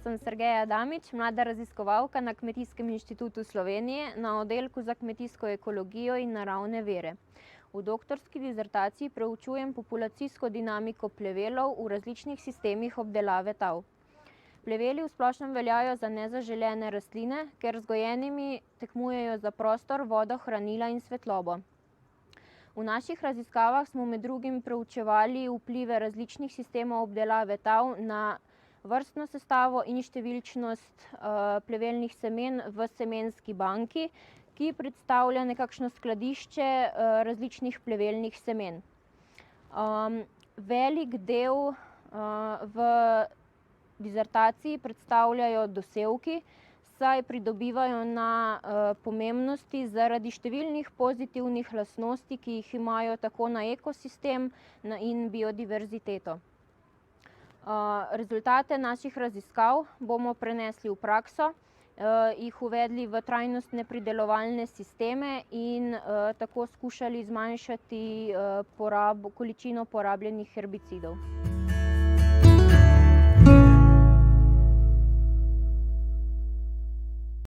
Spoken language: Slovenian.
sem Sergeja Damić, mlada raziskovalka na Kmetijskem inštitutu Slovenije na oddelku za kmetijsko ekologijo in naravne vire. V doktorski dizertaciji preučujem populacijsko dinamiko plevelov v različnih sistemih obdelave tav. Pleveli v splošnem veljajo za nezaželene rastline, ker z gojenimi tekmujejo za prostor, vodo, hranila in svetlobo. V naših raziskavah smo med drugim preučevali vplive različnih sistemov obdelave tav na vrstno sestavo in številčnost plevelnih semen v semenski banki, ki predstavlja nekakšno skladišče različnih plevelnih semen. Velik del v dizertaciji predstavljajo dosevki, saj pridobivajo na pomembnosti zaradi številnih pozitivnih lastnosti, ki jih imajo tako na ekosistem in biodiverziteto. Rezultate naših raziskav bomo prenesli v prakso, jih uvedli v trajnostne pridelovalne sisteme in tako skušali zmanjšati količino porabljenih herbicidov.